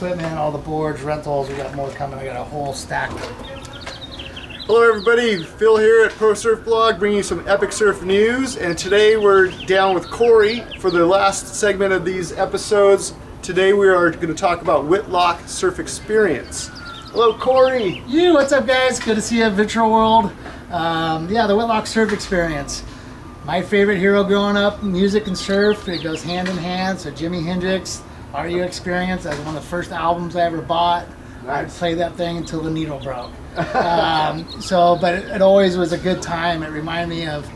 equipment, all the boards, rentals. We got more coming. I got a whole stack. Hello everybody, Phil here at Pro Surf Blog, bringing you some epic surf news. And today we're down with Cory for the last segment of these episodes. Today we are going to talk about Whitlock Surf Experience. Hello Cory. What's up guys? Good to see you at Virtual World. Yeah, the Whitlock Surf Experience. My favorite hero growing up, music and surf, it goes hand in hand. So Jimi Hendrix, Are You Experience, that's one of the first albums I ever bought. I'd play that thing until the needle broke. But it always was a good time. It reminded me of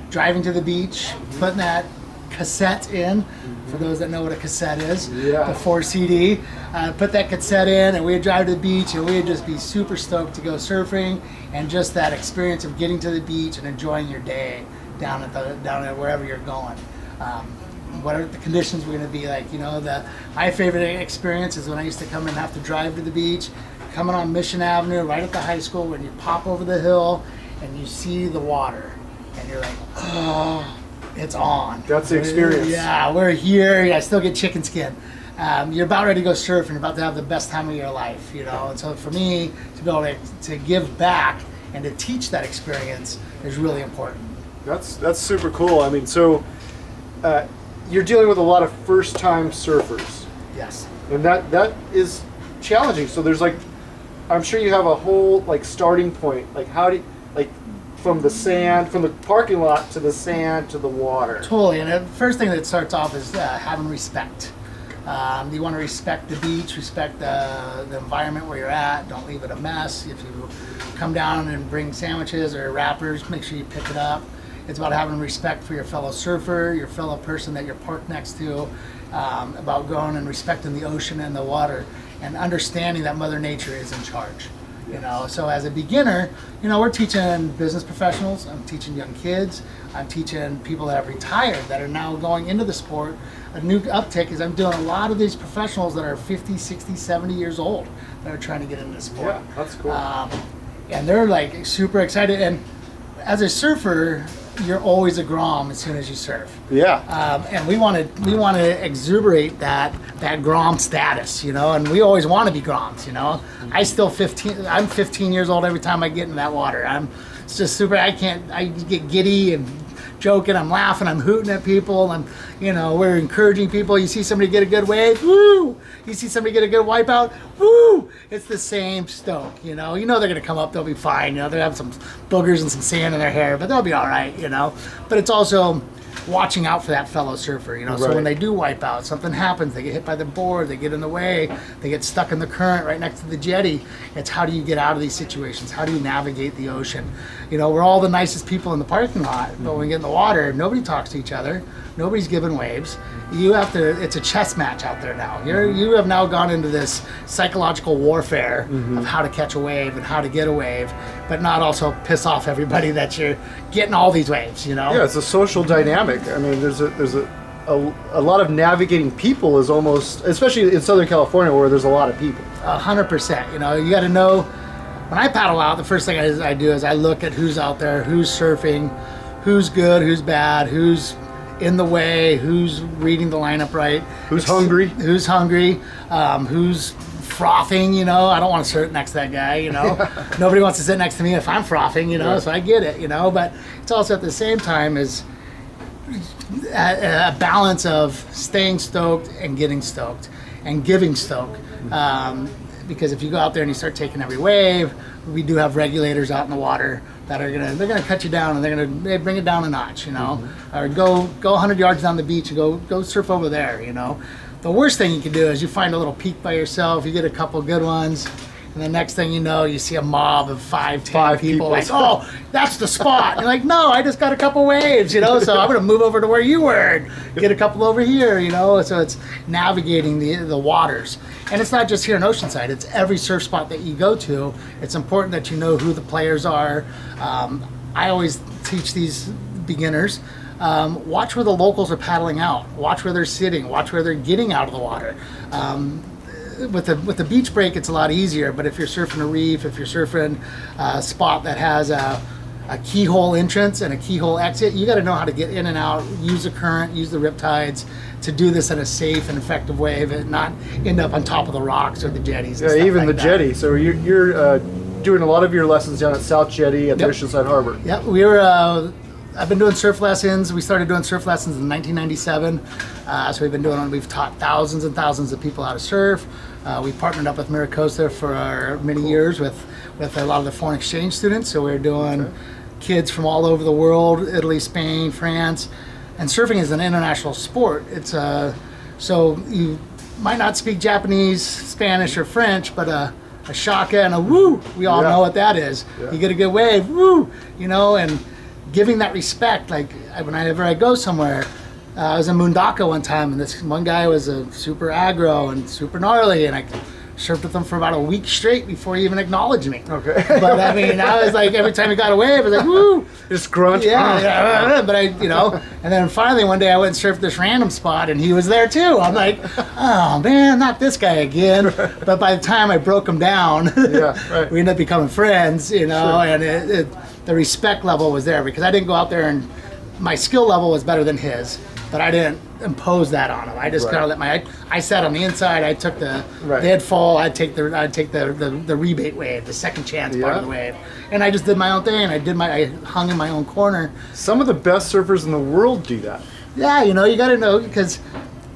driving to the beach, putting that cassette in, for those that know what a cassette is, the 4 CD. Put that cassette in and we'd drive to the beach and we'd just be super stoked to go surfing, and just that experience of getting to the beach and enjoying your day down at wherever you're going. What are the conditions were going to be like? You know, my favorite experience is when I used to come and have to drive to the beach, coming on Mission Avenue right at the high school, when you pop over the hill and you see the water and you're like, oh, it's on. That's the experience. Yeah, we're here. I still get chicken skin. You're about ready to go surf and you're about to have the best time of your life, you know. And so for me, to be able to give back and to teach that experience is really important. That's super cool. I mean, so you're dealing with a lot of first-time surfers. Yes. And that is challenging. So there's like, I'm sure you have a whole like starting point. Like how do you, like from the sand, from the parking lot to the sand to the water? Totally. And the first thing that starts off is having respect. You want to respect the beach, respect the environment where you're at. Don't leave it a mess. If you come down and bring sandwiches or wrappers, make sure you pick it up. It's about having respect for your fellow surfer, your fellow person that you're parked next to, about going and respecting the ocean and the water, and understanding that Mother Nature is in charge. You know, so as a beginner, you know, we're teaching business professionals, I'm teaching young kids, I'm teaching people that have retired that are now going into the sport. A new uptick is I'm doing a lot of these professionals that are 50, 60, 70 years old that are trying to get into the sport. Yeah, that's cool. And they're like super excited. And as a surfer, you're always a Grom as soon as you surf. Yeah. And we want to exuberate that Grom status, you know, and we always want to be Groms, you know. I'm 15 years old every time I get in that water. It's just super, I get giddy and joking, I'm laughing, I'm hooting at people, and you know, we're encouraging people. You see somebody get a good wave, woo! You see somebody get a good wipeout, woo! It's the same stoke, you know. You know they're gonna come up, they'll be fine, you know, they'll have some boogers and some sand in their hair, but they'll be all right, you know. But it's also watching out for that fellow surfer, you know. So when they do wipe out, something happens, they get hit by the board, they get in the way, they get stuck in the current right next to the jetty. It's how do you get out of these situations? How do you navigate the ocean? You know, we're all the nicest people in the parking lot, but when we get in the water, nobody talks to each other, nobody's giving waves. You have to, it's a chess match out there now. You have now gone into this psychological warfare of how to catch a wave and how to get a wave, but not also piss off everybody that you're getting all these waves, you know? Yeah, it's a social dynamic. I mean, there's a lot of navigating people is almost, especially in Southern California where there's a lot of people. 100%. You know, you got to know, when I paddle out, the first thing I do is I look at who's out there, who's surfing, who's good, who's bad, who's in the way, who's reading the lineup right, who's hungry, who's frothing, you know. I don't want to sit next to that guy, you know. Nobody wants to sit next to me if I'm frothing, you know, so I get it, you know. But it's also at the same time is a balance of staying stoked and getting stoked and giving stoke. Because if you go out there and you start taking every wave, we do have regulators out in the water that are they're gonna cut you down, and they bring it down a notch, you know. Or go 100 yards down the beach and go surf over there, you know. The worst thing you can do is you find a little peak by yourself, you get a couple good ones, and the next thing you know, you see a mob of 5-10 people like, oh, that's the spot. You're like, no, I just got a couple waves, you know, so I'm gonna move over to where you were, get a couple over here, you know. So it's navigating the waters. And it's not just here in Oceanside, it's every surf spot that you go to. It's important that you know who the players are. I always teach these beginners, watch where the locals are paddling out, watch where they're sitting, watch where they're getting out of the water. With the beach break, it's a lot easier, but if you're surfing a reef, if you're surfing a spot that has a keyhole entrance and a keyhole exit. You got to know how to get in and out, use the current, use the riptides to do this in a safe and effective way, and not end up on top of the rocks or the jetties. And stuff even like the that. jetty. So you're doing a lot of your lessons down at South Jetty at the Oceanside Harbor. Yep, we were. I've been doing surf lessons. We started doing surf lessons in 1997. We've taught thousands and thousands of people how to surf. We partnered up with Miracosta for many years with a lot of the foreign exchange students. So we're doing kids from all over the world, Italy, Spain, France. And surfing is an international sport. It's so you might not speak Japanese, Spanish, or French, but a shaka and a woo, we all know what that is. Yeah. You get a good wave, woo, and giving that respect. Like whenever I go somewhere, I was in Mundaka one time, and this one guy was a super aggro and super gnarly, and I surfed with him for about a week straight before he even acknowledged me. Okay. But I mean, I was like, every time he got a wave, I was like, woo. Just grunt. Yeah. But and then finally one day I went and surfed this random spot, and he was there too. I'm like, oh man, not this guy again. But by the time I broke him down, we ended up becoming friends, and the respect level was there, because I didn't go out there and my skill level was better than his, but I didn't impose that on him. I just kind of I sat on the inside. I took they'd fall. I'd take the rebate wave, the second chance part of the wave, and I just did my own thing. I hung in my own corner. Some of the best surfers in the world do that. Yeah, you got to know, because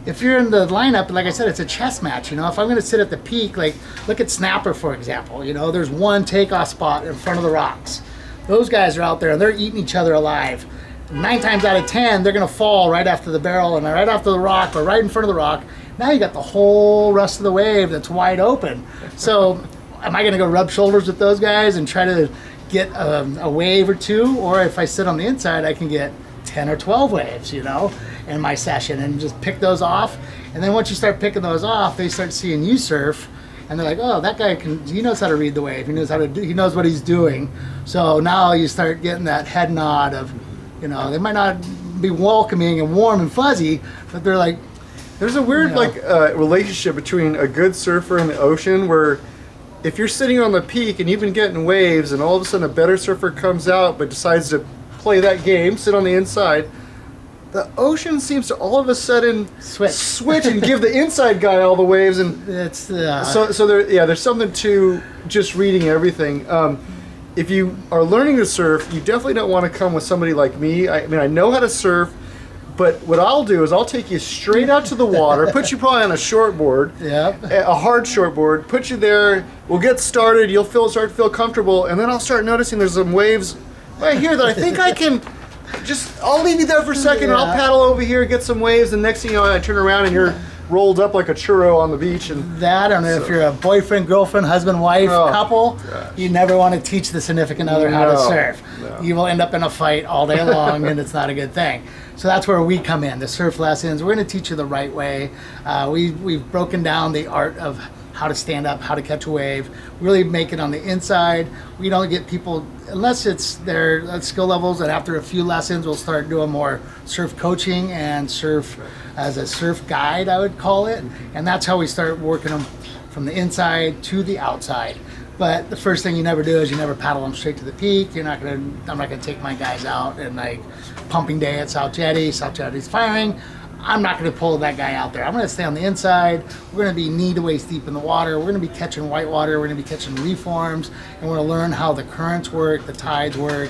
if you're in the lineup, like I said, it's a chess match. If I'm going to sit at the peak, like look at Snapper for example. There's one takeoff spot in front of the rocks. Those guys are out there and they're eating each other alive. 9 times out of 10, they're going to fall right after the barrel and right after the rock or right in front of the rock. Now you got the whole rest of the wave that's wide open. So am I going to go rub shoulders with those guys and try to get a wave or two? Or if I sit on the inside, I can get 10 or 12 waves, in my session, and just pick those off. And then once you start picking those off, they start seeing you surf. And they're like, oh, that guy he knows how to read the wave. He knows what he's doing. So now you start getting that head nod of, they might not be welcoming and warm and fuzzy, but they're like, there's a weird relationship between a good surfer and the ocean, where if you're sitting on the peak and you've been getting waves and all of a sudden a better surfer comes out but decides to play that game, sit on the inside, the ocean seems to all of a sudden switch and give the inside guy all the waves, and it's there's something to just reading everything. If you are learning to surf, you definitely don't want to come with somebody like me. I mean, I know how to surf, but what I'll do is I'll take you straight out to the water, put you probably on a shortboard, a hard shortboard, put you there. We'll get started. You'll start to feel comfortable, and then I'll start noticing there's some waves right here that I think I can. I'll leave you there for a second, and I'll paddle over here, get some waves, and next thing you know, I turn around and you're rolled up like a churro on the beach. And I don't know if you're a boyfriend, girlfriend, husband, wife, couple, you never want to teach the significant other how to surf. No. You will end up in a fight all day long, and it's not a good thing. So that's where we come in, the surf lessons. We're going to teach you the right way. We've broken down the art of how to stand up, how to catch a wave, really make it on the inside. We don't get people, unless it's their skill levels, and after a few lessons, we'll start doing more surf coaching and surf as a surf guide, I would call it. And that's how we start working them from the inside to the outside. But the first thing you never do is you never paddle them straight to the peak. I'm not gonna take my guys out and like pumping day at South Jetty. South Jetty's firing. I'm not going to pull that guy out there. I'm going to stay on the inside. We're going to be knee to waist deep in the water. We're going to be catching whitewater. We're going to be catching reforms. And we're going to learn how the currents work, the tides work,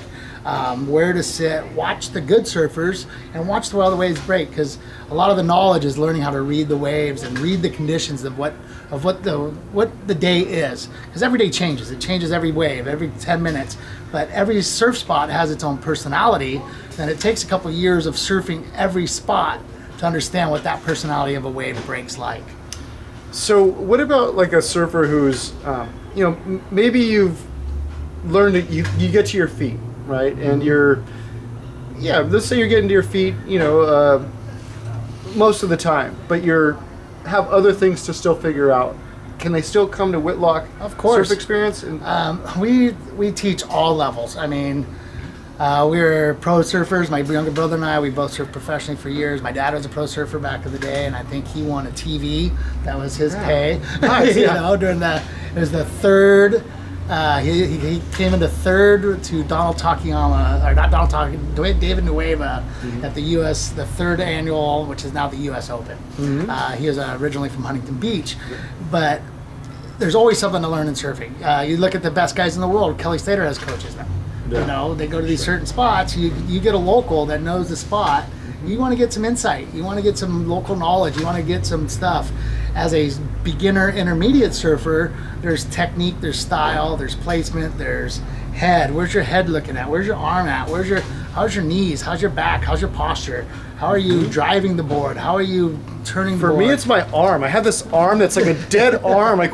where to sit, watch the good surfers, and watch where all the waves break. Because a lot of the knowledge is learning how to read the waves and read the conditions of what the day is. Because every day changes. It changes every wave, every 10 minutes. But every surf spot has its own personality. And it takes a couple years of surfing every spot to understand what that personality of a wave breaks like. So what about like a surfer who's, maybe you've learned it, you get to your feet, right? And let's say you're getting to your feet, most of the time, but have other things to still figure out. Can they still come to Whitlock Surf Experience? We teach all levels. I mean, we're pro surfers. My younger brother and I, we both surfed professionally for years. My dad was a pro surfer back in the day, and I think he won a TV. That was his pay. Nice, it was the third He came into third to Donald Takayama, or not Donald Takayama, David Nueva at the third annual, which is now the U.S. Open. He was originally from Huntington Beach, but there's always something to learn in surfing. You look at the best guys in the world. Kelly Slater has coaches now. Yeah. You know, they go to these certain spots. You get a local that knows the spot. You want to get some insight. You want to get some local knowledge. You want to get some stuff. As a beginner intermediate surfer, there's technique, there's style, there's placement, there's head. Where's your head looking at? Where's your arm at? How's your knees? How's your back? How's your posture? How are you driving the board? How are you turning the board? For me, it's my arm. I have this arm that's like a dead arm. Like,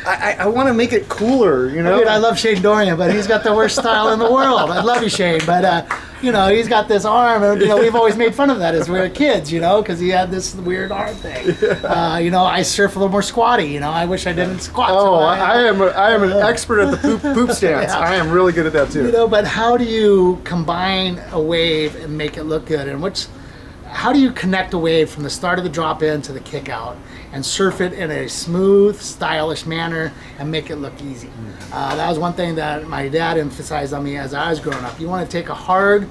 I want to make it cooler, you know? Dude, I love Shane Dorian, but he's got the worst style in the world. I love you, Shane, but you know, he's got this arm, and you know, we've always made fun of that as we were kids, you know, because he had this weird arm thing. Yeah. You know, I surf a little more squatty. You know, I wish I didn't squat. Oh, so I am an expert at the poop stance. Yeah. I am really good at that too. You know, but how do you combine a wave and make it look good? And how do you connect a wave from the start of the drop in to the kick out and surf it in a smooth, stylish manner and make it look easy? That was one thing that my dad emphasized on me as I was growing up. You want to take a hard,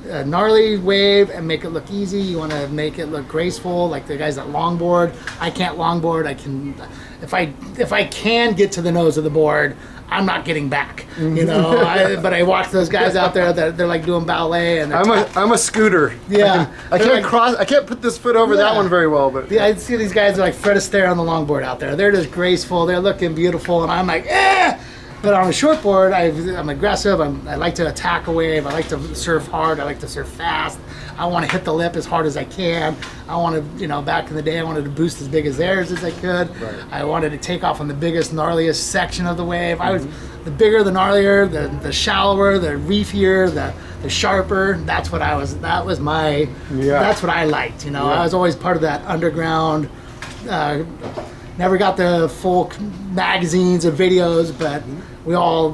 gnarly wave and make it look easy. You want to make it look graceful, like the guys that longboard. I can't longboard. I can, if I can get to the nose of the board, I'm not getting back, you know. But I watch those guys out there that they're like doing ballet, and I'm a scooter. Yeah, I can't cross. I can't put this foot over that one very well. But yeah, I see these guys are like Fred Astaire on the longboard out there. They're just graceful. They're looking beautiful, and I'm like, eh. But on a short board, I'm aggressive. I like to attack a wave. I like to surf hard. I like to surf fast. I want to hit the lip as hard as I can. I want to, you know, back in the day, I wanted to boost as big as theirs as I could. Right. I wanted to take off on the biggest, gnarliest section of the wave. The bigger, the gnarlier, the shallower, the reefier, the sharper. That's what that's what I liked, you know. Yeah. I was always part of that underground. Never got the full magazines or videos, but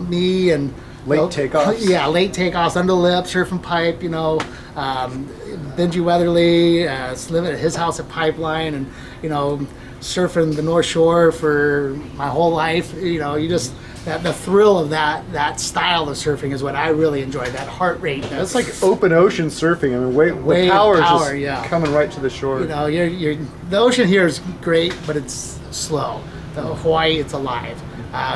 me and late takeoffs. Yeah, late takeoffs, under the lip, surfing pipe, you know. Benji Weatherly, living at his house at Pipeline, and you know, surfing the North Shore for my whole life. You know, the thrill of that style of surfing is what I really enjoy. That heart rate. That's like open ocean surfing. I mean, the power is just coming right to the shore. You know, the ocean here is great, but it's slow. Hawaii, it's alive.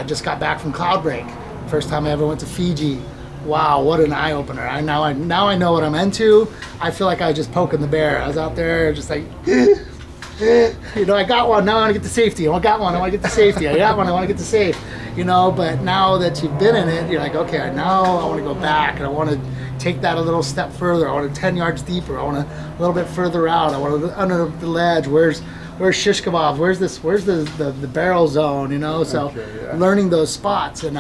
Just got back from Cloud Break. First time I ever went to Fiji. Wow, what an eye opener! Now I know what I'm into. I feel like I was just poking the bear. I was out there just like, you know, I got one. Now I want to get to safety. I got one. I want to get to safety. I got one. I want to get to safe. You know, but now that you've been in it, you're like, okay, now I want to go back and I want to take that a little step further. I want to 10 yards deeper. I want a little bit further out. I want to under the ledge. Where's shish kebabs? Where's the barrel zone? You know, so learning those spots and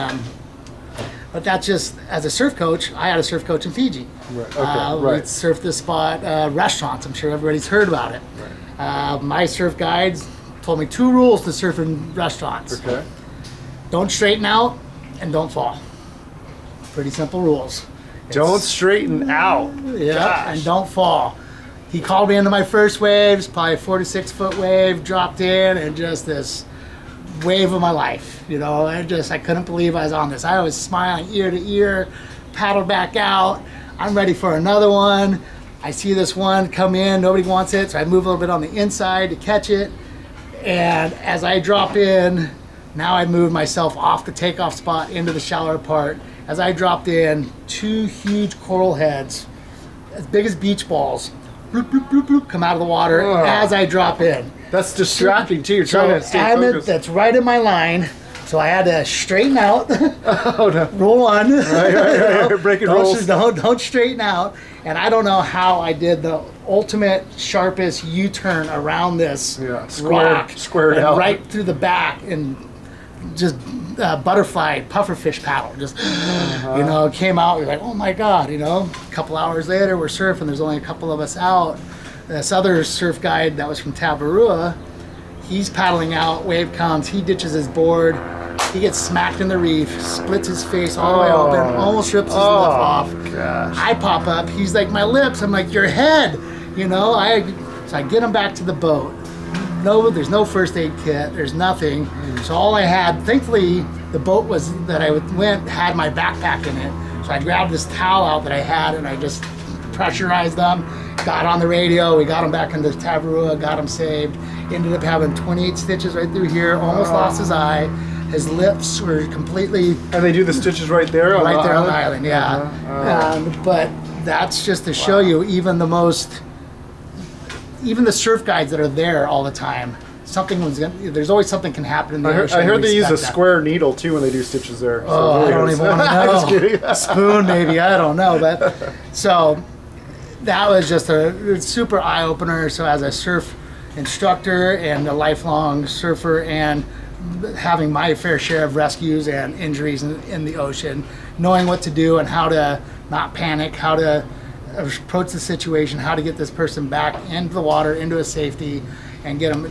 but that's just, as a surf coach, I had a surf coach in Fiji. Right. Okay. We'd surf this spot, restaurants. I'm sure everybody's heard about it. Right. My surf guides told me 2 rules to surf in restaurants. Okay. Don't straighten out and don't fall. Pretty simple rules. Don't straighten out. Yeah, Gosh. And don't fall. He called me into my first waves, probably a 46 foot wave, dropped in, and just this wave of my life, you know. I couldn't believe I was on this. I was smiling ear to ear, paddled back out. I'm ready for another one. I see this one come in, nobody wants it, so I move a little bit on the inside to catch it. And as I drop in, now I move myself off the takeoff spot into the shallower part. As I dropped in, 2 huge coral heads, as big as beach balls, bloop, bloop, bloop, bloop, come out of the water as I drop in. That's distracting too. You're trying to stay focused. That's right in my line. So I had to straighten out, roll on, right. Breaking rules. Don't straighten out. And I don't know how I did the ultimate sharpest U-turn around this rock, squared out, right through the back, and just butterfly pufferfish paddle. Just you know, came out. You're like, oh my god, you know. A couple hours later, we're surfing. There's only a couple of us out. This other surf guide that was from Tabarua, he's paddling out, wave comes, he ditches his board, he gets smacked in the reef, splits his face all the way open, almost rips his lip off. Gosh. I pop up, he's like, my lips, I'm like, your head, you know. So I get him back to the boat. No, there's no first aid kit, there's nothing. So all I had, thankfully, the boat that I went had my backpack in it. So I grabbed this towel out that I had and I just pressurized them, got on the radio, we got him back into Tavarua, got him saved. Ended up having 28 stitches right through here, almost lost his eye. His lips were completely... And they do the stitches right there on the island? Right there on the island, yeah. But that's just to show you, even the surf guides that are there all the time, there's always something can happen in the ocean. I heard they use a square needle too when they do stitches there. Oh, I don't even want to know. Just kidding. Spoon maybe, I don't know. But so that was just a super eye opener. So as a surf instructor and a lifelong surfer, and having my fair share of rescues and injuries in the ocean, knowing what to do and how to not panic, how to approach the situation, how to get this person back into the water, into a safety, and get them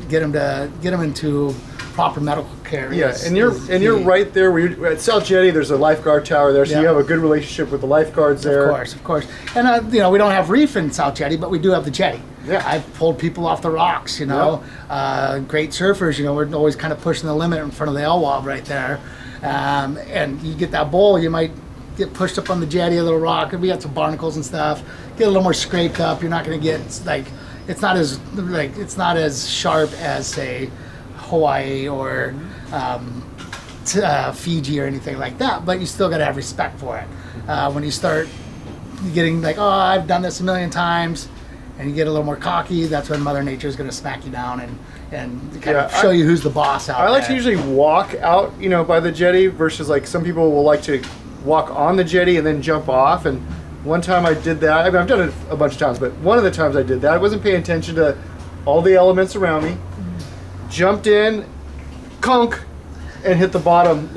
into proper medical care. Yeah, and you're right there where you're at South Jetty. There's a lifeguard tower there, so you have a good relationship with the lifeguards there. Of course. And we don't have reef in South Jetty, but we do have the jetty. Yeah, I've pulled people off the rocks. Great surfers. We're always kind of pushing the limit in front of the Elwab right there, and you get that bowl, you might get pushed up on the jetty, a little rock. We got some barnacles and stuff. Get a little more scraped up. You're not going to get it's not as sharp as say Hawaii or Fiji or anything like that. But you still got to have respect for it. When you start getting I've done this a million times, and you get a little more cocky, that's when Mother Nature is going to smack you down and kind of show you who's the boss out there. I like to usually walk out, by the jetty versus some people will like to walk on the jetty and then jump off. And one time I did that. I mean, I've done it a bunch of times, but one of the times I did that, I wasn't paying attention to all the elements around me. Jumped in, conk, and hit the bottom.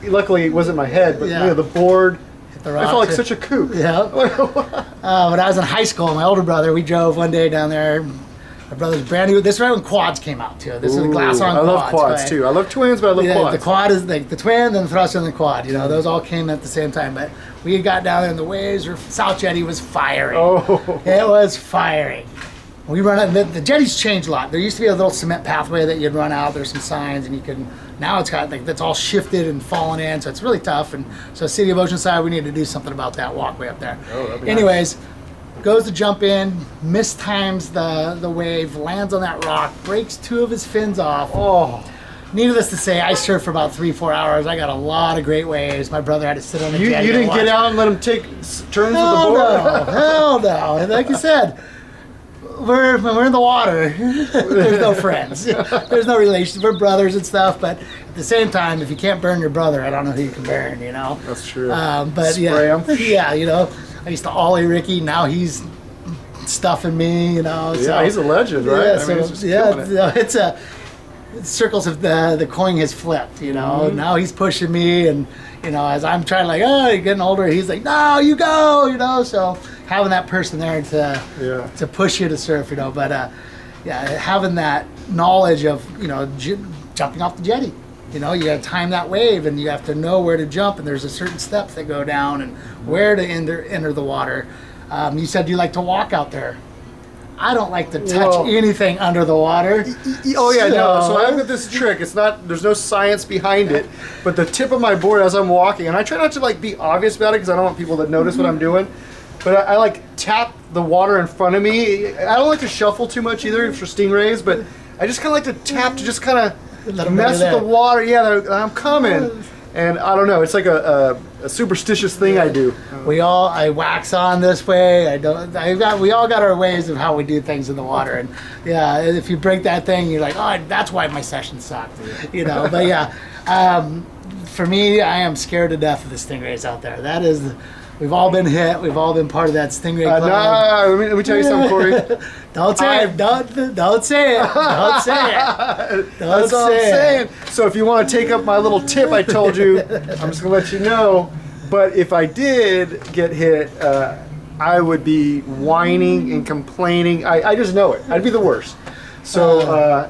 Luckily it wasn't my head, but the board. I felt like such a kook. Yeah. When I was in high school, my older brother, we drove one day down there. My brother's brand new. This is right when quads came out too. This is a glass on quads. I love quads too. I love twins, but I love quads. The quad is the twin, then the thruster, and the quad. Those all came at the same time. But we got down there and the waves were, South Jetty was firing. Oh. It was firing. We run out, the jetty's changed a lot. There used to be a little cement pathway that you'd run out. There's some signs and now it's got that's all shifted and fallen in, so it's really tough. And so City of Oceanside, we need to do something about that walkway up there. Oh, that'd be Anyways, goes to jump in, mistimes the wave, lands on that rock, breaks two of his fins off. Oh. Needless to say, I surfed for about 3-4 hours. I got a lot of great waves. My brother had to sit on the jetty. You didn't get out and let him take turns with the board? Hell no. Like you said, when we're in the water, there's no friends. There's no relations. We're brothers and stuff, but at the same time, if you can't burn your brother, I don't know who you can burn, That's true. But Spray him. I used to ollie Ricky. Now he's stuffing me, Yeah, he's a legend, right? It's circles of the coin has flipped, Now he's pushing me, and as I'm trying you're getting older, he's like, no, you go, so having that person there to push you to surf, but having that knowledge of jumping off the jetty, you got to time that wave, and you have to know where to jump, and there's a certain steps that go down and where to enter the water. You said you like to walk out there. I don't like to touch anything under the water. Oh yeah, no. So I've got this trick. There's no science behind it, but the tip of my board as I'm walking, and I try not to be obvious about it because I don't want people to notice what I'm doing. But I tap the water in front of me. I don't like to shuffle too much either for stingrays, but I just kind of like to tap to just kind of mess with the water. Yeah, I'm coming. And I don't know, it's like a superstitious thing I do. I wax on this way. We all got our ways of how we do things in the water, and if you break that thing, you're like, oh, that's why my session sucked, But for me, I am scared to death of the stingrays out there. We've all been hit. We've all been part of that stingray club. No, let me tell you something, Cory. Don't say it. Don't say it. Don't say it. That's all I'm saying. So if you want to take up my little tip I told you, I'm just going to let you know. But if I did get hit, I would be whining and complaining. I just know it. I'd be the worst. So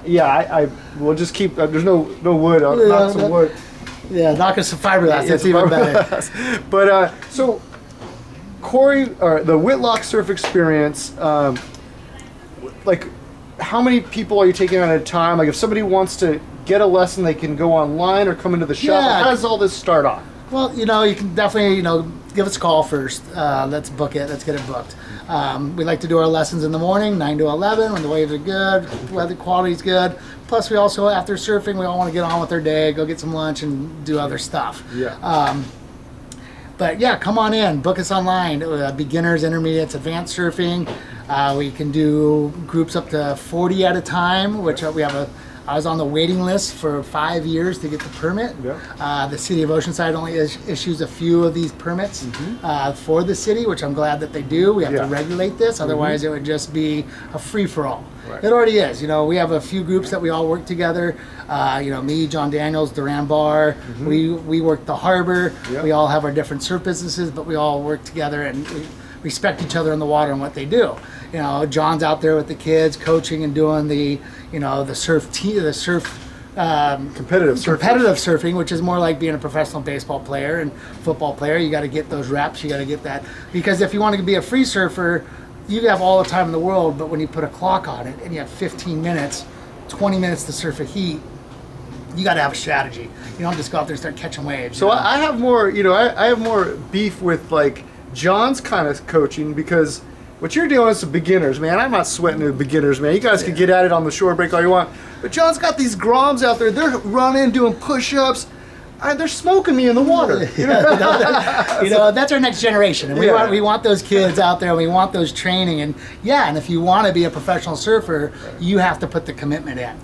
I will just keep. There's no wood. I'll knock some wood. Yeah, knock us some fiberglass. That's even better. But so. Cory, or the Whitlock Surf Experience, how many people are you taking on at a time? If somebody wants to get a lesson, they can go online or come into the shop? Yeah. How does all this start off? Well, you can definitely, give us a call first. Let's book it. Let's get it booked. We like to do our lessons in the morning, 9 to 11, when the waves are good, weather quality's good. Plus, we also, after surfing, we all want to get on with our day, go get some lunch, and do other stuff. Yeah. But yeah, come on in, book us online. Beginners, intermediates, advanced surfing. We can do groups up to 40 at a time, which I was on the waiting list for 5 years to get the permit. Yeah. The city of Oceanside only issues a few of these permits for the city, which I'm glad that they do. We have to regulate this, otherwise it would just be a free-for-all. Right. It already is. We have a few groups that we all work together. Me, John Daniels, Duran Bar. We work the harbor. Yep. We all have our different surf businesses, but we all work together and we respect each other in the water and what they do. John's out there with the kids, coaching and doing the Competitive surfing, which is more like being a professional baseball player and football player. You got to get those reps. You got to get that, because if you want to be a free surfer, you have all the time in the world. But when you put a clock on it and you have 15 minutes, 20 minutes to surf a heat, you got to have a strategy. You don't just go out there and start catching waves. So I have more, I have more beef with like John's kind of coaching, because what you're doing is the beginners, man. I'm not sweating the beginners, man. You guys can get at it on the shore break all you want. But John's got these groms out there. They're running, doing push-ups. They're smoking me in the water. That's our next generation, and we want those kids out there. We want those training, and if you want to be a professional surfer, you have to put the commitment in.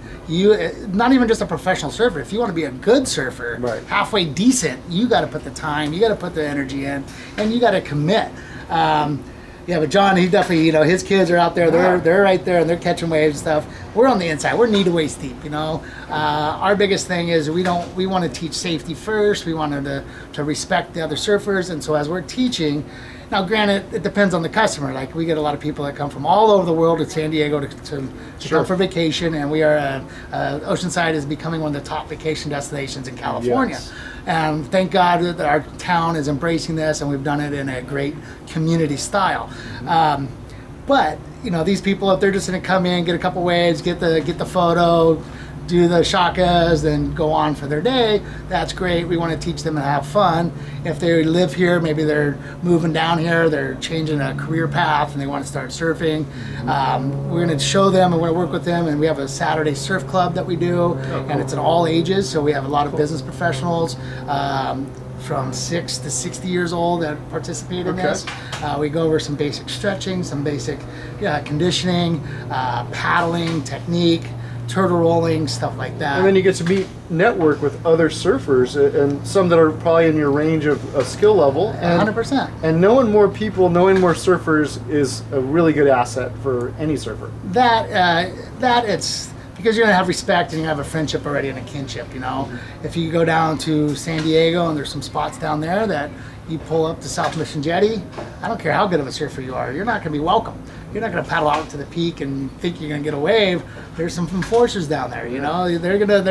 Not even just a professional surfer. If you want to be a good surfer, halfway decent, you got to put the time, you got to put the energy in, and you got to commit. But John, he definitely, his kids are out there. They're right there, and they're catching waves and stuff. We're on the inside. We're knee to waist deep. Our biggest thing is we want to teach safety first. We want to respect the other surfers, and so as we're teaching. Now, granted, it depends on the customer. Like, we get a lot of people that come from all over the world to San Diego to come for vacation, and we are Oceanside is becoming one of the top vacation destinations in California. Yes. And thank God that our town is embracing this, and we've done it in a great community style. But these people, if they're just going to come in, get a couple waves, get the photo, do the shakas, then go on for their day, that's great. We want to teach them to have fun. If they live here, maybe they're moving down here, they're changing a career path and they want to start surfing. We're going to show them, and we're going to work with them, and we have a Saturday surf club that we do, and it's at all ages, so we have a lot of business professionals from 6 to 60 years old that participate in this. We go over some basic stretching, some basic conditioning, paddling, technique, turtle rolling, stuff like that. And then you get to network with other surfers, and some that are probably in your range of skill level. And, 100%. And knowing more people, knowing more surfers is a really good asset for any surfer. That it's because you're gonna have respect and you have a friendship already and a kinship. If you go down to San Diego and there's some spots down there that you pull up to South Mission Jetty, I don't care how good of a surfer you are, you're not gonna be welcome. You're not gonna paddle out to the peak and think you're gonna get a wave. There's some enforcers down there, they're gonna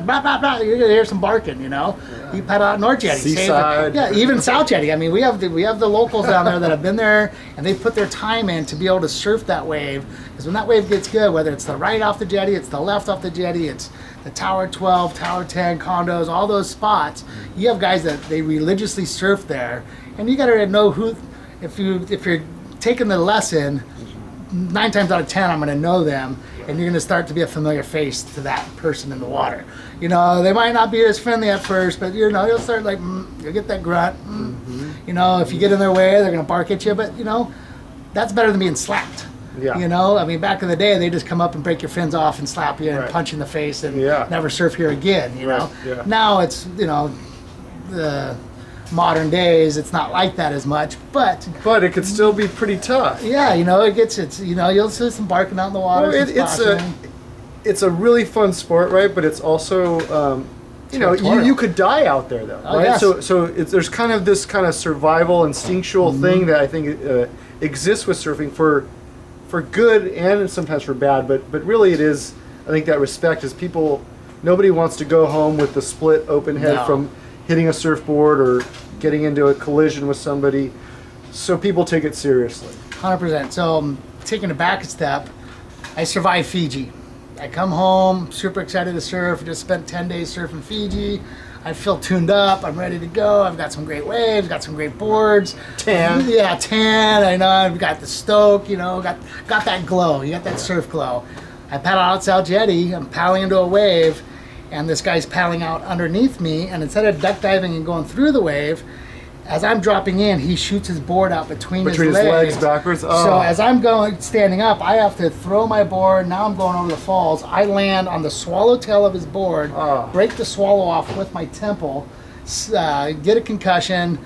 blah, blah, blah. You're gonna hear some barking, You paddle out North Jetty, Seaside. Even South Jetty. I mean, we have the locals down there that have been there and they put their time in to be able to surf that wave. Because when that wave gets good, whether it's the right off the jetty, it's the left off the jetty, it's the Tower 12, Tower 10, condos, all those spots, you have guys that they religiously surf there, and you gotta know who. If you're taking the lesson, 9 times out of 10, I'm gonna know them, and you're gonna start to be a familiar face to that person in the water. They might not be as friendly at first, but you'll start like, you'll get that grunt. If you get in their way, they're gonna bark at you, but that's better than being slapped. Yeah. I mean, back in the day, they just come up and break your fins off and slap you and punch you in the face and never surf here again. Yeah. Now it's the modern days, it's not like that as much, but it could still be pretty tough. You'll see some barking out in the water. Well, it's a really fun sport, right? But it's also you could die out there though, right? Yes. So there's kind of this kind of survival instinctual thing that I think exists with surfing for good and sometimes for bad, but really it is, I think that respect is nobody wants to go home with the split open head from hitting a surfboard or getting into a collision with somebody, so people take it seriously. 100%. So taking it back a step, I survived Fiji. I come home, super excited to surf. Just spent 10 days surfing Fiji. I feel tuned up. I'm ready to go. I've got some great waves, got some great boards. Tan. Yeah, tan. I know. I've got the stoke. You know, got that glow. You got that surf glow. I paddle out South Jetty. I'm paddling into a wave, and this guy's paddling out underneath me. And instead of duck diving and going through the wave, as I'm dropping in, he shoots his board out between his legs backwards. Oh. So as I'm standing up, I have to throw my board. Now I'm going over the falls. I land on the swallowtail of his board, break the swallow off with my temple, get a concussion,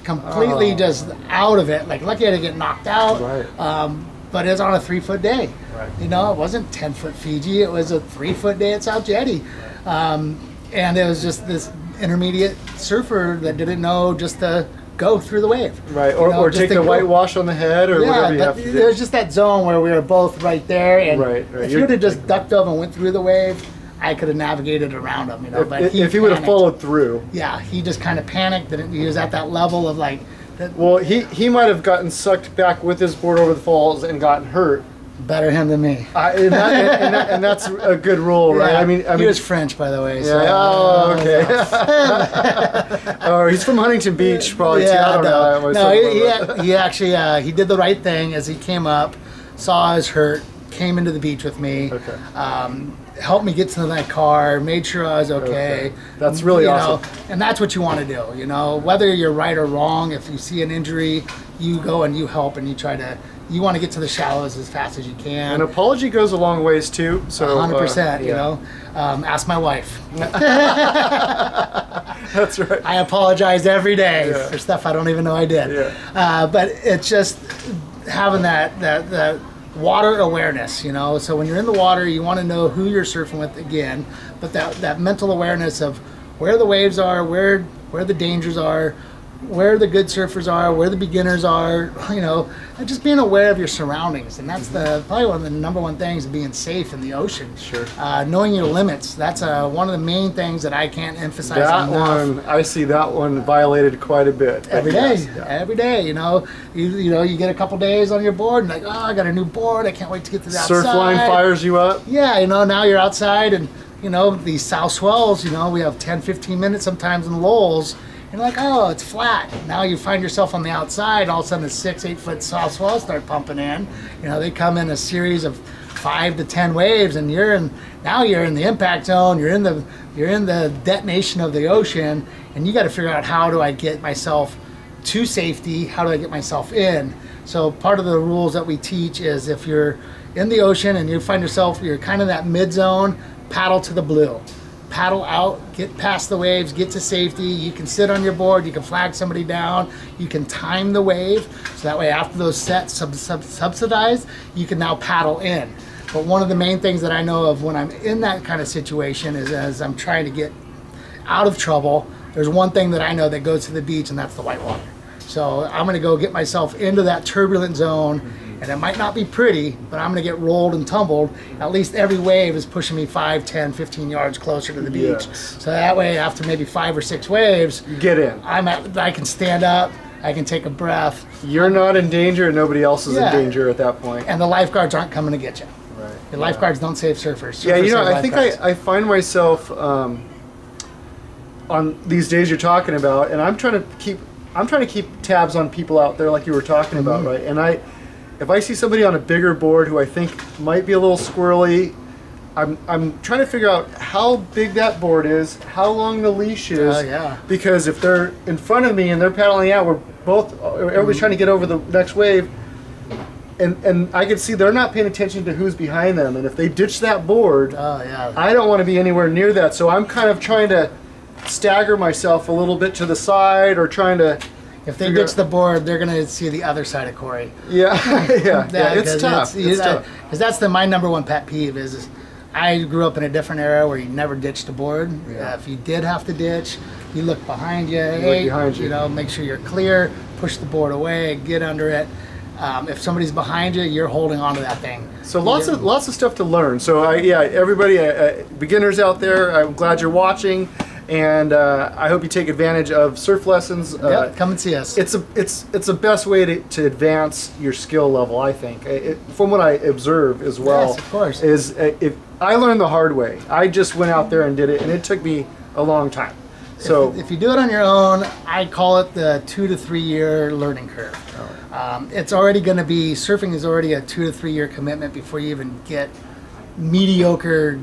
completely just out of it. Like lucky I didn't get knocked out. Right. But it was on a 3-foot day. Right. You know, it wasn't 10-foot Fiji. It was a 3-foot day at South Jetty. And it was just this intermediate surfer that didn't know just to go through the wave. Right, or take the whitewash on the head or whatever you have to do. There's just that zone where we were both right there, and if you would have just ducked over and went through the wave, I could have navigated around him, you know. But if he would have followed through. Yeah, he just kind of panicked, and he was at that level of like... Well, he might have gotten sucked back with his board over the falls and gotten hurt. Better him than me. And that's a good rule, right? Yeah, I mean, he was French, by the way. Yeah. So, oh, okay. Oh, he's from Huntington Beach, probably too. I don't know. No, he actually he did the right thing as he came up, saw I was hurt, came into the beach with me. Okay. Helped me get to my car, made sure I was okay. That's really awesome. And that's what you want to do, you know, whether you're right or wrong. If you see an injury, you go and you help and you want to get to the shallows as fast as you can. An apology goes a long ways too. So 100%, you know. Ask my wife. That's right. I apologize every day for stuff I don't even know I did. Yeah. But it's just having that water awareness, you know. So when you're in the water, you want to know who you're surfing with again, but that mental awareness of where the waves are, where the dangers are, where the good surfers are, where the beginners are, you know, and just being aware of your surroundings. And that's probably one of the number one things of being safe in the ocean. Sure. Knowing your limits. That's one of the main things that I can't emphasize enough. That one, I see that one violated quite a bit. Every day, you know. You get a couple days on your board and like, oh, I got a new board. I can't wait to get to the outside. Surf line fires you up. Yeah, you know, now you're outside and, you know, these south swells, you know, we have 10, 15 minutes sometimes in lulls. You're like, oh, it's flat. Now you find yourself on the outside, all of a sudden the 6-8 foot south swells start pumping in. You know, they come in a series of 5 to 10 waves, and you're in the impact zone. You're in the detonation of the ocean, and you got to figure out, how do I get myself to safety? How do I get myself in? So part of the rules that we teach is if you're in the ocean and you find yourself, you're kind of that mid zone, paddle to the blue. Paddle out, get past the waves, get to safety. You can sit on your board, you can flag somebody down, you can time the wave, so that way after those sets subsidized, you can now paddle in. But one of the main things that I know of when I'm in that kind of situation is as I'm trying to get out of trouble, there's one thing that I know that goes to the beach, and that's the white water. So I'm gonna go get myself into that turbulent zone, and it might not be pretty, but I'm gonna get rolled and tumbled. At least every wave is pushing me 5, 10, 15 yards closer to the beach. Yes. So that way, after maybe 5 or 6 waves, you get in. I can stand up, I can take a breath. You're not in danger, and nobody else is in danger at that point. And the lifeguards aren't coming to get you. Right. The lifeguards don't save surfers. Yeah, you know, save I think lifeguards. I find myself on these days you're talking about, and I'm trying to keep tabs on people out there like you were talking about, right? And if I see somebody on a bigger board who I think might be a little squirrely, I'm trying to figure out how big that board is, how long the leash is, because if they're in front of me and they're paddling out, everybody's trying to get over the next wave, and I can see they're not paying attention to who's behind them, and if they ditch that board, I don't want to be anywhere near that, so I'm kind of trying to stagger myself a little bit to the side, or trying to... If they ditch the board, they're going to see the other side of Cory. Yeah, it's tough. It's tough. Because that's my number one pet peeve is I grew up in a different era where you never ditched a board. If you did have to ditch, you look behind you. You know, make sure you're clear, push the board away, get under it. If somebody's behind you, you're holding onto that thing. So lots of stuff to learn. So everybody, beginners out there, I'm glad you're watching. And I hope you take advantage of surf lessons. Yep, come and see us. It's the best way to advance your skill level, I think. From what I observe as well. Yes, of course. Is if I learned the hard way. I just went out there and did it, and it took me a long time. So if you do it on your own, I call it the 2 to 3 year learning curve. It's already going to be, surfing is already a 2 to 3 year commitment before you even get mediocre,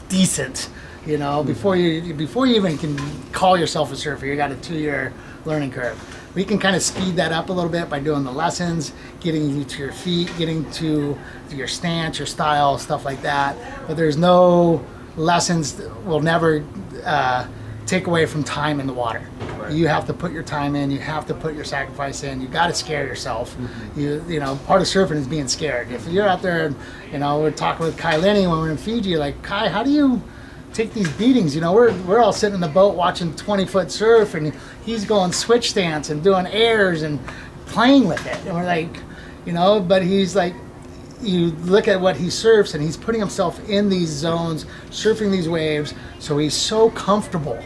decent. You know, before you even can call yourself a surfer, you got a 2 year learning curve. We can kind of speed that up a little bit by doing the lessons, getting you to your feet, getting to your stance, your style, stuff like that. But there's no lessons that will never take away from time in the water. Right. You have to put your time in. You have to put your sacrifice in. You got to scare yourself. You know, part of surfing is being scared. If you're out there, and you know, we're talking with Kai Lenny when we're in Fiji. Like, Kai, how do you take these beatings? You know, we're all sitting in the boat watching 20-foot surf, and he's going switch stance and doing airs and playing with it. And we're like, you know, but he's like, you look at what he surfs, and he's putting himself in these zones, surfing these waves, so he's so comfortable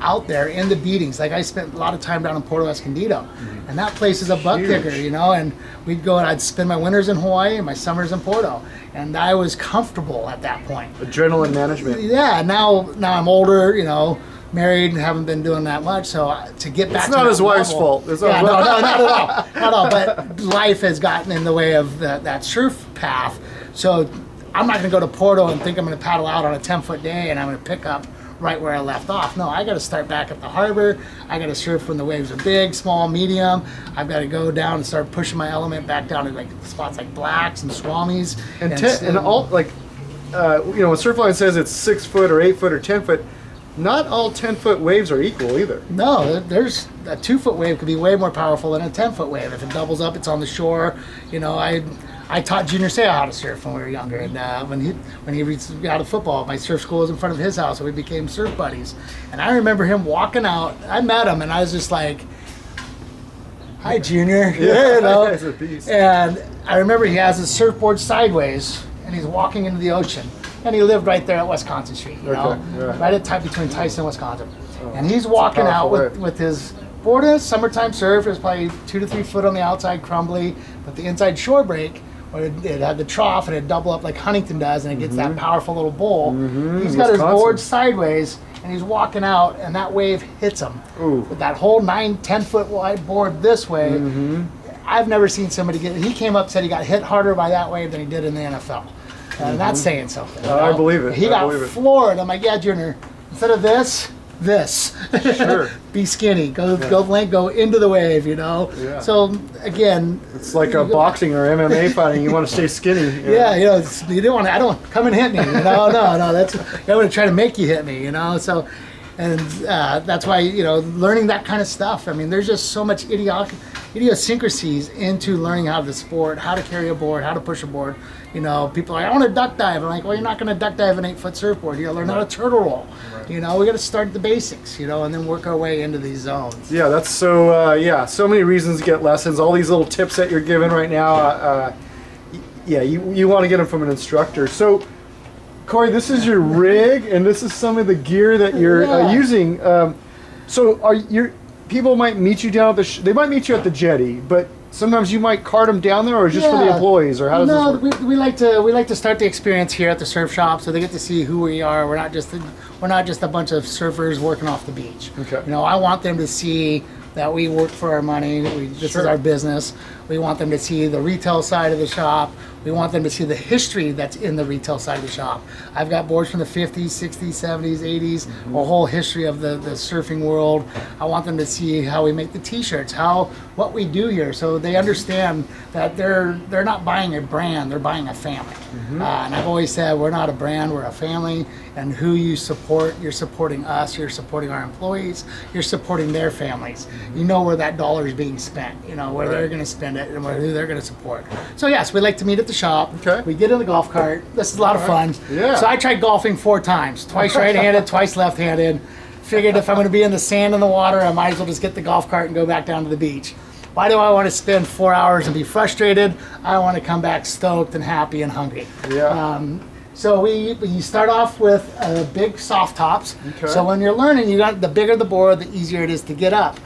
out there in the beatings. Like, I spent a lot of time down in Puerto Escondido, and that place is a butt kicker, you know, and we'd go and I'd spend my winters in Hawaii and my summers in Porto, and I was comfortable at that point. Adrenaline management. Yeah, now I'm older, you know, married and haven't been doing that much, so to get back it's to not that his wife's level, fault. It's yeah, not no, not at all. Not at all. But life has gotten in the way of that surf path. So I'm not going to go to Porto and think I'm going to paddle out on a 10-foot day and I'm going to pick up right where I left off. No, I got to start back at the harbor. I got to surf when the waves are big, small, medium. I've got to go down and start pushing my element back down to like spots like blacks and swamis. And all, like, you know, when Surfline says it's 6 foot or 8 foot or 10 foot, not all 10-foot waves are equal either. No, there's a 2-foot wave could be way more powerful than a 10-foot wave. If it doubles up, it's on the shore. You know, I taught Junior Seau how to surf when we were younger, and when he got out of football, my surf school was in front of his house, so we became surf buddies. And I remember him walking out. I met him, and I was just like, "Hi, Junior." Yeah, you know? he's a beast. And I remember he has his surfboard sideways, and he's walking into the ocean. And he lived right there at Wisconsin Street, you know, right at between Tyson and Wisconsin. And he's walking out with his board. Summertime surf is probably 2 to 3 foot on the outside, crumbly, but the inside shore break, where it had the trough and it double up like Huntington does, and it gets that powerful little bowl. He's got his board sideways, and he's walking out, and that wave hits him with that whole 9-10 foot wide board this way. I've never seen somebody get. He came up, said he got hit harder by that wave than he did in the NFL. And that's saying something. You know? I believe it. He got floored. I'm like, yeah, Junior, instead of this. Sure. Be skinny. Go into the wave, you know? Yeah. So, again. It's like a boxing or MMA fighting. You want to stay skinny. Yeah, you know, you don't want to, I don't, come and hit me. You know? No, that's, I'm going to try to make you hit me, you know? So, and that's why, you know, learning that kind of stuff. I mean, there's just so much idiosyncrasies into learning how to sport, how to carry a board, how to push a board. You know, people are like, I want to duck dive. I'm like, well, you're not going to duck dive an 8-foot surfboard. You got to learn how to turtle roll. You know, we got to start at the basics, you know, and then work our way into these zones. Yeah, that's so, so many reasons to get lessons. All these little tips that you're giving right now, you want to get them from an instructor. So, Cory, this is your rig, and this is some of the gear that you're using. So, people might meet you down at they might meet you at the jetty, but sometimes you might cart them down there, or just for the employees, or how does this work? we like to start the experience here at the surf shop, so they get to see who we are. We're not just a bunch of surfers working off the beach. Okay. You know, I want them to see that we work for our money. This is our business. We want them to see the retail side of the shop. We want them to see the history that's in the retail side of the shop. I've got boards from the 50s, 60s, 70s, 80s, a whole history of the surfing world. I want them to see how we make the t-shirts, what we do here, so they understand that they're not buying a brand, they're buying a family. And I've always said we're not a brand, we're a family, and who you support, you're supporting us, you're supporting our employees, you're supporting their families. You know where that dollar is being spent, you know, where they're going to spend it and who they're going to support. So yes, we like to meet at the shop. Okay. We get in the golf cart. This is a lot of fun. Yeah. So I tried golfing 4 times, twice right-handed, twice left-handed. Figured if I'm going to be in the sand and the water, I might as well just get the golf cart and go back down to the beach. Why do I want to spend 4 hours and be frustrated? I want to come back stoked and happy and hungry. Yeah. So you start off with big soft tops. Okay. So when you're learning, the bigger the board, the easier it is to get up.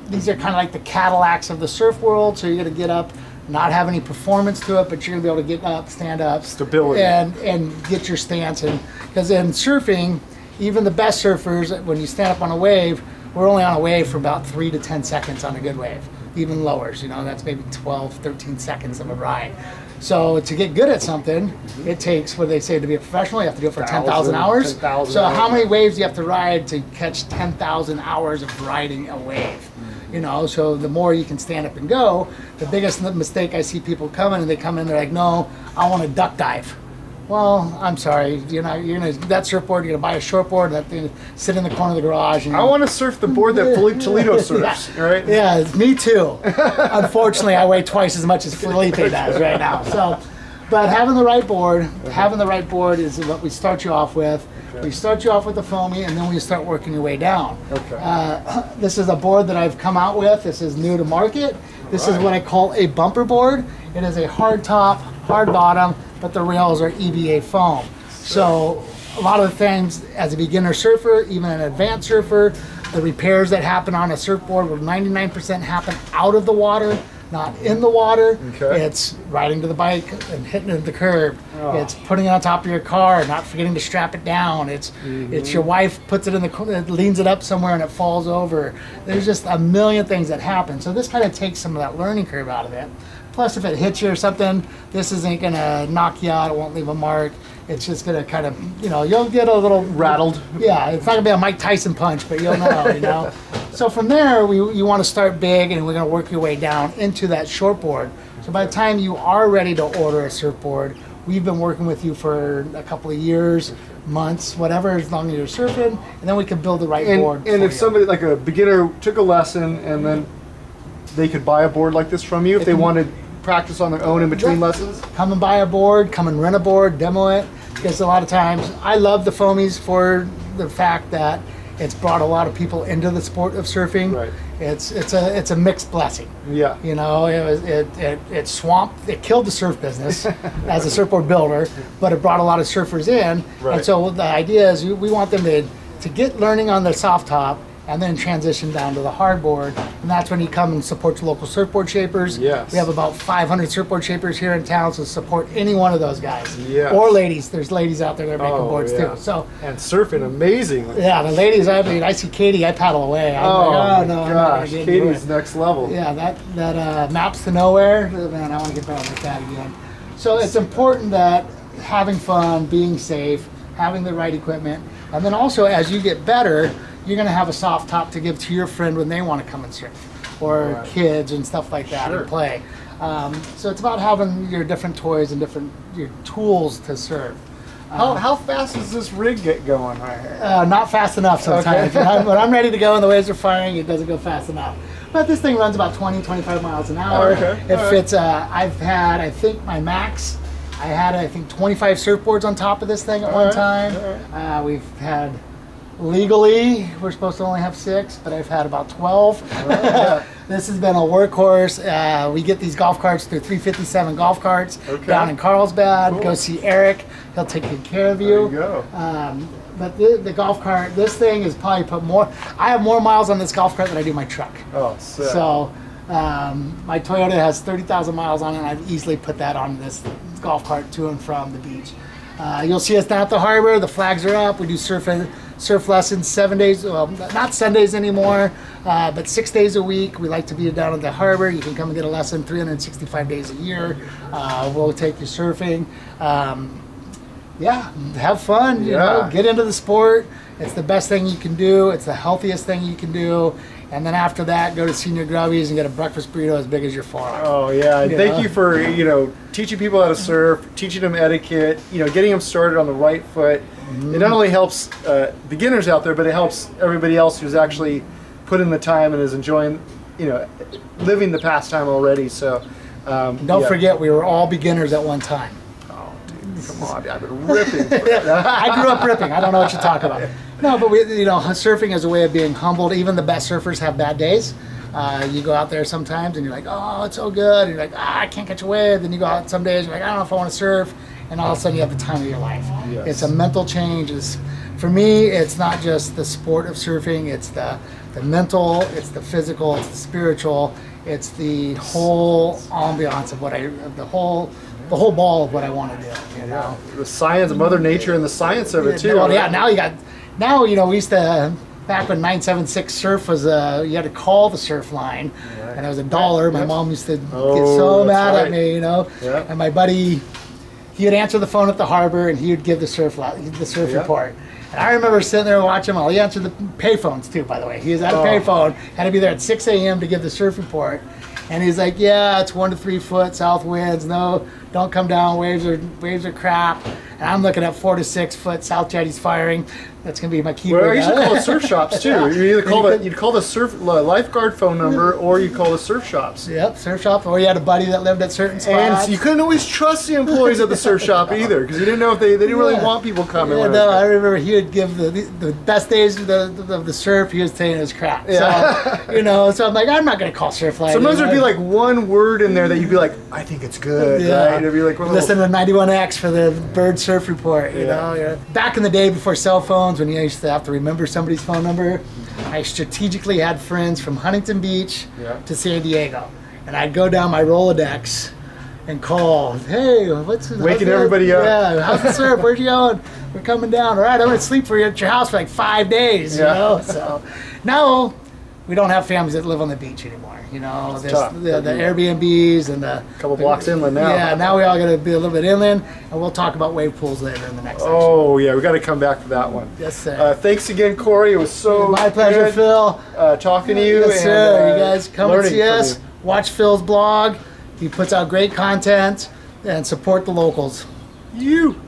These are kind of like the Cadillacs of the surf world. So you're going to get up, not have any performance to it, but you're going to be able to get up, stand up, stability, and get your stance. And because in surfing, even the best surfers, when you stand up on a wave, we're only on a wave for about 3 to 10 seconds on a good wave. Even lowers, that's maybe 12, 13 seconds of a ride. So to get good at something, it takes, what they say, to be a professional, you have to do it for 10,000 hours. 10,000 so hours. How many waves do you have to ride to catch 10,000 hours of riding a wave? So the more you can stand up and go, the biggest mistake I see people coming, and they come in, they're like, no, I want to duck dive. Well, I'm sorry, you're gonna that surfboard. You're gonna buy a shortboard, that thing sit in the corner of the garage. And I want to surf the board that Felipe Toledo surfs, right? Yeah, me too. Unfortunately, I weigh twice as much as Felipe does right now. So, but having the right board, is what we start you off with. Okay. We start you off with the foamy, and then we start working your way down. Okay. This is a board that I've come out with. This is new to market. This is what I call a bumper board. It is a hard top, hard bottom, but the rails are EVA foam. So a lot of the things as a beginner surfer, even an advanced surfer, the repairs that happen on a surfboard will 99% happen out of the water, not in the water. Okay. It's riding to the bike and hitting it at the curb. Oh. It's putting it on top of your car, not forgetting to strap it down. It's your wife puts it in leans it up somewhere and it falls over. There's just a million things that happen. So this kind of takes some of that learning curve out of it. Plus, if it hits you or something, this isn't gonna knock you out. It won't leave a mark. It's just gonna kind of, you'll get a little rattled. Yeah, it's not gonna be a Mike Tyson punch, but you'll know, So from there, you want to start big, and we're gonna work your way down into that shortboard. So by the time you are ready to order a surfboard, we've been working with you for a couple of years, months, whatever, as long as you're surfing, and then we can build the right board. And if somebody, like a beginner, took a lesson and then they could buy a board like this from you if they wanted practice on their own in between lessons? Come and buy a board, come and rent a board, demo it. Because a lot of times, I love the foamies for the fact that it's brought a lot of people into the sport of surfing. Right. It's a mixed blessing. Yeah. It swamped, it killed the surf business as a surfboard builder, but it brought a lot of surfers in. Right. And so the idea is we want them to get learning on the soft top, and then transition down to the hardboard, and that's when you come and support your local surfboard shapers. Yes. We have about 500 surfboard shapers here in town, so support any one of those guys. Yes. Or ladies. There's ladies out there that are making boards too. So and surfing amazingly. yeah, the ladies. I see Katie. I paddle away. I'm like, no, I'm not gosh, gonna get into Katie's it. next level. Yeah, that maps to nowhere. Man, I want to get better like that again. So it's important that having fun, being safe, having the right equipment, and then also as you get better, you're going to have a soft top to give to your friend when they want to come and surf, or kids and stuff like that and play. So it's about having your different toys and your tools to surf. How fast does this rig get going right here? Not fast enough sometimes. Okay. When I'm ready to go and the waves are firing, it doesn't go fast enough. But this thing runs about 20, 25 miles an hour. Okay. It fits, I've had, I think my max, I had 25 surfboards on top of this thing at one time. We've had, legally, we're supposed to only have 6, but I've had about 12. This has been a workhorse. We get these golf carts through 357 golf carts down in Carlsbad. Cool. Go see Eric. He'll take good care of you. There you go. But the golf cart, this thing is probably I have more miles on this golf cart than I do my truck. Oh, sick. So my Toyota has 30,000 miles on it, and I've easily put that on this golf cart to and from the beach. You'll see us down at the harbor. The flags are up. We do surf lessons 7 days, well, not Sundays anymore, but 6 days a week. We like to be down at the harbor. You can come and get a lesson 365 days a year. We'll take you surfing. Have fun, you know, get into the sport. It's the best thing you can do. It's the healthiest thing you can do. And then after that, go to Senior Grubby's and get a breakfast burrito as big as your forearm. Oh yeah, and thank you for teaching people how to surf, teaching them etiquette, getting them started on the right foot. It not only helps beginners out there, but it helps everybody else who's actually put in the time and is enjoying, living the pastime already. So don't forget, we were all beginners at one time. Oh, dude, come on, I've been ripping. I grew up ripping. I don't know what you're talking about. No, but surfing is a way of being humbled. Even the best surfers have bad days. You go out there sometimes and you're like, oh, it's so good. And you're like, I can't catch a wave. Then you go out some days, you're like, I don't know if I want to surf. and all of a sudden you have the time of your life. Yes. It's a mental change. For me, it's not just the sport of surfing, it's the mental, it's the physical, it's the spiritual, it's the whole ambiance of the whole ball of what I want to do. You know, The science, Mother Nature, and the science of it too. well, yeah. Now we used to. Back when 976 surf was, you had to call the surf line, and it was $1. My mom used to get so mad at me, you know. Yeah. And my buddy, he would answer the phone at the harbor, and he would give the surf report. And I remember sitting there watching him. He answered the payphones too, by the way. He was at a payphone, had to be there at 6 a.m. to give the surf report. And he's like, yeah, it's 1 to 3 foot south winds. No, don't come down. Waves are crap. And I'm looking at 4 to 6 foot south jetties firing. That's gonna be my keyword. Well, I usually call it surf shops too. You either call the surf lifeguard phone number, or you call the surf shops. Yep, surf shop. Or you had a buddy that lived at certain spots. And you couldn't always trust the employees at the surf shop either, because you didn't know if they didn't really want people coming. Yeah, no, I remember he would give the best days of the surf. He was saying it was crap. Yeah. So, you know, so I'm like, I'm not gonna call surf line. Sometimes there'd be like one word in there that you'd be like, I think it's good, right? It'd be like listen to 91X for the bird surf report. You know, back in the day before cell phones, when you used to have to remember somebody's phone number, I strategically had friends from Huntington Beach to San Diego, and I'd go down my Rolodex and call, hey, waking everybody up. Yeah, how's the surf? Where's you going? We're coming down. All right, I'm gonna sleep for you at your house for like 5 days. You know, so now we don't have families that live on the beach anymore. You know, there's the Airbnbs and the couple blocks inland now. Yeah, now we all got to be a little bit inland, and we'll talk about wave pools later in the next section. Oh yeah, we got to come back to that one. Yes, sir. Thanks again, Cory. It was so my pleasure, good, Phil. Talking to you. Yes, sir. And, you guys come and see us. Watch Phil's blog. He puts out great content, and support the locals. You.